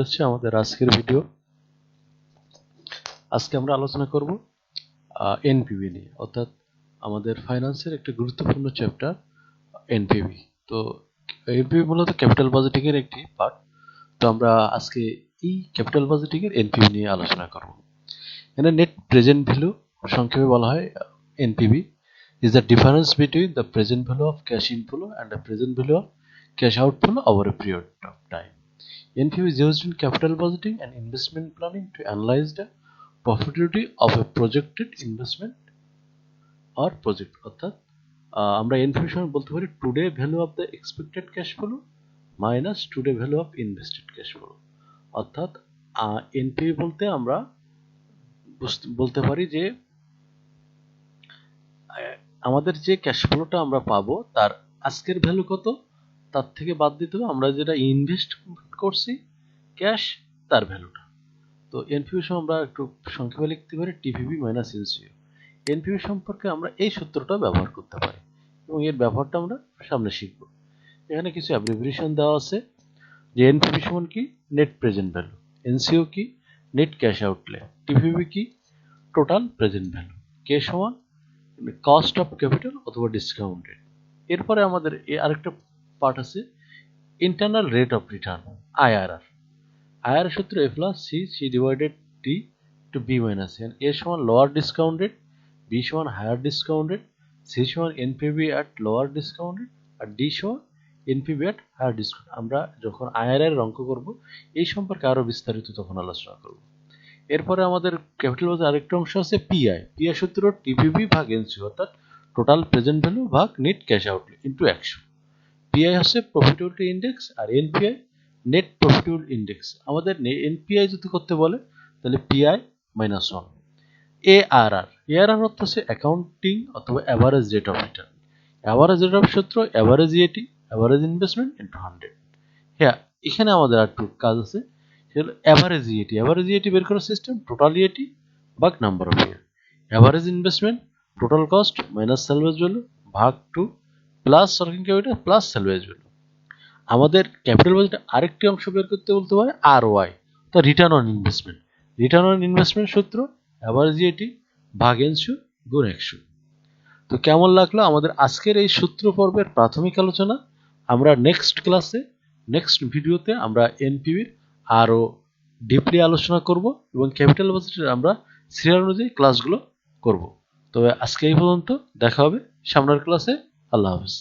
হচ্ছে আমাদের আজকের ভিডিও। আজকে আমরা আলোচনা করব এনপিভি নিয়ে, অর্থাৎ আমাদের ফাইন্যান্সের একটা গুরুত্বপূর্ণ চ্যাপ্টার এনপিভি। তো এনপিভি মূলত ক্যাপিটাল বাজেটিং এর একটি পার্ট। তো আমরা আজকে এই ক্যাপিটাল বাজেটিং এর এনপিভি নিয়ে আলোচনা করব। এখানে নেট প্রেজেন্ট ভ্যালু সংক্ষেপে বলা হয় NPV is the difference between the present value of cash inflow and the present value of cash outflow over a period of time. NPV is used in capital budgeting and investment planning to analyze the profitability of a projected investment or project. অর্থাৎ আমরা NPV সময় বলতে পারি today value of the expected cash flow minus today value of invested cash flow. অর্থাৎ NPV বলতে আমরা বলতে পারি যে আমাদের যে ক্যাশ ফ্লোটা আমরা পাবো তার আজকের ভ্যালু কত, তার থেকে বাদ দিতে হবে আমরা যেটা ইনভেস্ট করছি ক্যাশ তার ভ্যালুটা। তো এনপিভি আমরা একটু সংক্ষেপে লিখতে পারি টিপিভি মাইনাস এনসিও। এনপিভি সম্পর্কে আমরা এই সূত্রটা ব্যবহার করতে পারি এবং এর ব্যবহারটা আমরা সামনে শিখব। এখানে কিছু অ্যাব্রিভিয়েশন দেওয়া আছে যে এনপিভি সমান কি নেট প্রেজেন্ট ভ্যালু, এনসিও কি নেট ক্যাশ আউটলে, টিপিভি কি টোটাল প্রেজেন্ট ভ্যালু, কে সমান কস্ট অফ ক্যাপিটাল অথবা ডিসকাউন্টেড। এরপরে আমাদের আরেকটা পার্ট আছে internal rate of return IRR. IRR সূত্র A plus C divided D to B minus N. A সমান লোয়ার ডিসকাউন্টেড, বি সমান হায়ার ডিসকাউন্টেড, সি সমান এনপিভি অ্যাট লোয়ার ডিসকাউন্টেড আর ডি সমান এনপিভি অ্যাট হায়ার ডিসকাউন্ট। আমরা যখন IRR এর অঙ্ক করব এই সম্পর্কে আরো বিস্তারিত তখন আলোচনা করব। এরপরে আমাদের ক্যাপিটাল বাজেট আরেকটা অংশ আছে পিআই। পিআই সূত্র টিপিভি ভাগ এনসিও অর্থাৎ টোটাল প্রেজেন্ট ভ্যালু ভাগ net cash outlay into 100। PI হচ্ছে প্রফিটেবিলিটি ইন্ডেক্স আর এনপিআই নেট প্রফিটেবল ইন্ডেক্স। আমাদের এনপিআই যদি করতে বলে তাহলে পিআই মাইনাস 1। এআরআর, এআরআর অর্থ হচ্ছে অ্যাকাউন্টিং অথবা average rate of return. Average rate of সূত্র average EAT average investment into 100। হ্যাঁ, এখানে আমাদের আর একটু কাজ আছে, সেটা অ্যাভারেজ ইএটি। অ্যাভারেজ ইএটি বের করার সিস্টেম টোটাল ইএটি ভাগ number of year. Average investment total cost minus সেলভেজ value ভাগ 2 plus working capital plus সেলভেজ value. আমাদের ক্যাপিটাল বাজেট আরেকটি অংশ বের করতে বলতে পারে আরওআই, তা return on investment. Return on investment সূত্র অ্যাভারেজ ইএটি ভাগ এনসিও গুণ 100। তো কেমন লাগলো আমাদের আজকের এই সূত্র পর্বের প্রাথমিক আলোচনা? আমরা নেক্সট ক্লাসে নেক্সট ভিডিওতে আমরা এনপিভির আরো ডিপলি আলোচনা করব এবং ক্যাপিটাল বাজেটের আমরা সিরিয়াল অনুযায়ী ক্লাসগুলো করব। তবে আজকে এই পর্যন্ত, দেখা হবে সামনের ক্লাসে। আল্লাহ হাফেজ।